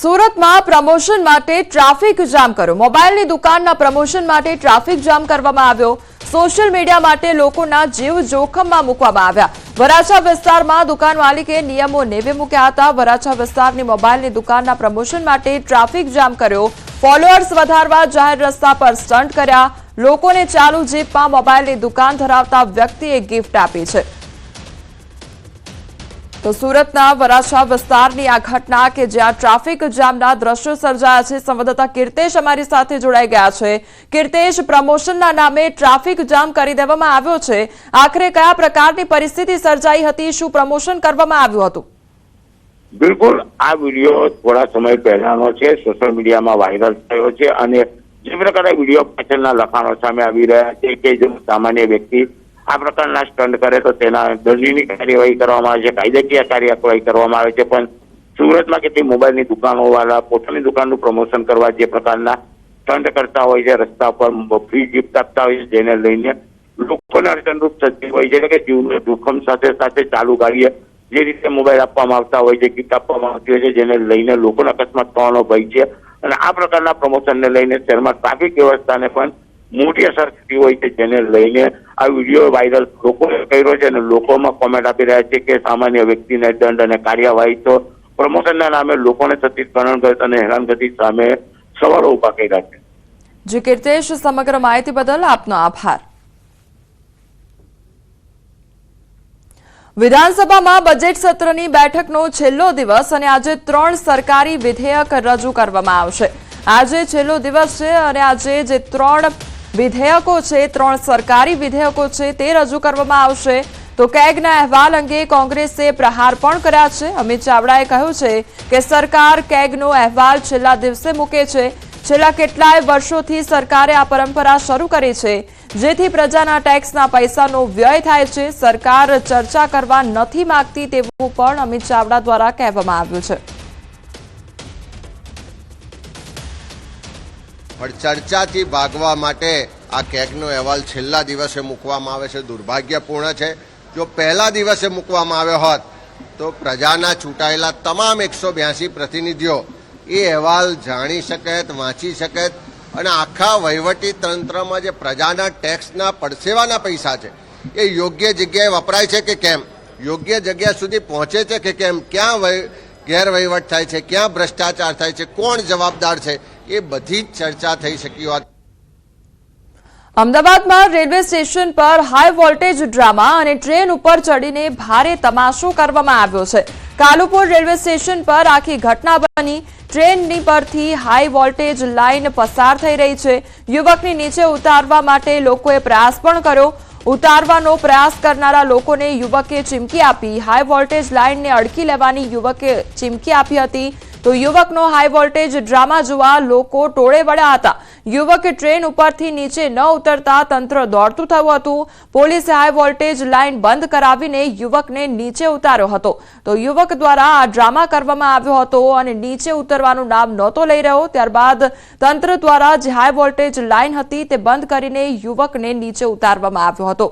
સુરતમાં પ્રમોશન માટે traffic jam કર્યો। મોબાઈલની દુકાનના પ્રમોશન માટે ટ્રાફિક જામ કરવામાં આવ્યો। સોશિયલ મીડિયા માટે લોકોના જીવ જોખમમાં મૂકવામાં આવ્યા। વરાછા વિસ્તારમાં દુકાન માલિકે નિયમો નેવે મૂક્યા હતા। વરાછા વિસ્તારની મોબાઈલની દુકાનના પ્રમોશન માટે ટ્રાફિક જામ કર્યો। ફોલોઅર્સ વધારવા જાહેર રસ્તા પર સ્ટન્ટ કર્યા। લોકોને ચાલુ જીપમાં મોબાઈલની દુકાન ધરાવતા વ્યક્તિએ ગિફ્ટ આપી છે। તો સુરતના વરાછા વિસ્તારની આ ઘટના કે જ્યાં ટ્રાફિક જામના દ્રશ્યો સર્જાયા છે। સંવાદદાતા કીર્તેશ અમારી સાથે જોડાઈ ગયા છે। કીર્તેશ, પ્રમોશનના નામે ટ્રાફિક જામ કરી દેવામાં આવ્યો છે। આખરે કયા પ્રકારની પરિસ્થિતિ સર્જાઈ હતી? શું પ્રમોશન કરવામાં આવ્યું હતું? બિલકુલ, આ વિડીયો થોડા સમય પહેલાનો છે, સોશિયલ મીડિયામાં વાયરલ થયો છે અને જે પ્રકારે વિડીયો પાછળના લખાણો સામે આવી રહ્યા છે કે જો સામાન્ય વ્યક્તિ આ પ્રકારના સ્ટન્ટ કરે તો તેના દંડનીય કાર્યવાહી કરવામાં આવે છે, કાયદાકીય કાર્યવાહી કરવામાં આવે છે। પણ સુરતમાં કેટલી મોબાઈલની દુકાનો વાળા પોતાની દુકાનનું પ્રમોશન કરવા જે પ્રકારના સ્ટન્ટ કરતા હોય છે, રસ્તા પર ફ્રી ગિફ્ટ આપતા હોય છે, જેને લઈને લોકોને અડચણરૂપ થતી હોય છે। એટલે કે જીવનું જોખમ સાથે સાથે ચાલુ ગાડીએ જે રીતે મોબાઈલ આપવામાં આવતા હોય છે, ગિફ્ટ આપવામાં આવતી હોય છે, જેને લઈને લોકોને અકસ્માત થવાનો ભય છે। અને આ પ્રકારના પ્રમોશનને લઈને શહેરમાં ટ્રાફિક વ્યવસ્થાને પણ મોટી અસર થતી હોય છે, જેને લઈને આ વિડીયો વાયરલ લોકોએ કર્યો છે અને લોકોમાં કોમેન્ટ આપી રહ્યા છે કે સામાન્ય વ્યક્તિને દંડ અને કાર્યવાહી તો પ્રમોશનના નામે લોકોને થતી ગણનગત અને હેરાનગતિ સામે સવાલો ઉભા કર્યા છે। જી કીર્તેશ, સમગ્ર માહિતી બદલ આપનો આભાર। વિધાનસભામાં બજેટ સત્રની બેઠકનો છેલ્લો દિવસ અને આજે 3 સરકારી વિધેયક રજૂ કરવામાં આવશે। આજે છેલ્લો દિવસ છે અને આજે જે 3 વિધેયકો છે, 3 સરકારી વિધેયકો છે તે રજૂ કરવામાં આવશે। તો કેગના અહેવાલ અંગે કોંગ્રેસે પ્રહાર પણ કર્યા છે। અમિત ચાવડાએ કહ્યું છે કે સરકાર કેગનો અહેવાલ છેલ્લા દિવસે મૂકે છે। છેલ્લા કેટલાય વર્ષોથી સરકારે આ પરંપરા શરૂ કરી છે, જેથી પ્રજાના ટેક્સના પૈસાનો વ્યય થાય છે। સરકાર ચર્ચા કરવા નથી માંગતી તેવું પણ અમિત ચાવડા દ્વારા કહેવામાં આવ્યું છે। પણ ચર્ચાથી ભાગવા માટે આ કેગનો અહેવાલ છેલ્લા દિવસે મૂકવામાં આવે છે, દુર્ભાગ્યપૂર્ણ છે। જો પહેલા દિવસે મૂકવામાં આવ્યો હોત તો પ્રજાના ચૂંટાયેલા તમામ 182 પ્રતિનિધિઓ એ અહેવાલ જાણી શકત, વાંચી શકત અને આખા વહીવટી તંત્રમાં જે પ્રજાના ટેક્સના પડસેવાના પૈસા છે એ યોગ્ય જગ્યાએ વપરાય છે કે કેમ, યોગ્ય જગ્યા સુધી પહોંચે છે કે કેમ, ક્યાં ગેરવહીવટ થાય છે, ક્યાં ભ્રષ્ટાચાર થાય છે, કોણ જવાબદાર છે, એ બધી જ ચર્ચા થઈ શકી હોત। અમદાવાદમાં રેલવે સ્ટેશન પર હાઈ વોલ્ટેજ ડ્રામા અને ટ્રેન ઉપર ચડીને ભારે તમાશો કરવામાં આવ્યો છે। કાલુપુર રેલવે સ્ટેશન પર આખી ઘટના બની। ટ્રેનની પરથી હાઈ વોલ્ટેજ લાઇન પસાર થઈ રહી છે। યુવકને નીચે ઉતારવા માટે લોકોએ પ્રયાસ પણ કર્યો। ઉતારવાનો પ્રયાસ કરનારા લોકોને યુવકે ચીમકી આપી। હાઈ વોલ્ટેજ લાઇનને અડકી લેવાની યુવકે ચીમકી આપી હતી। તો યુવકનો હાઈ વોલ્ટેજ ડ્રામા જોવા લોકો ટોળે વળ્યા હતા। યુવકે ટ્રેન ઉપરથી નીચે ન ઉતરતા તંત્ર દોડતું થયું હતું। પોલીસે હાઈ વોલ્ટેજ લાઇન બંધ કરાવીને યુવકને નીચે ઉતાર્યો હતો। તો યુવક દ્વારા આ ડ્રામા કરવામાં આવ્યો હતો અને નીચે ઉતરવાનું નામ નહોતો લઈ રહ્યો। ત્યારબાદ તંત્ર દ્વારા જે હાઈ વોલ્ટેજ લાઇન હતી તે બંધ કરીને યુવકને નીચે ઉતારવામાં આવ્યો હતો।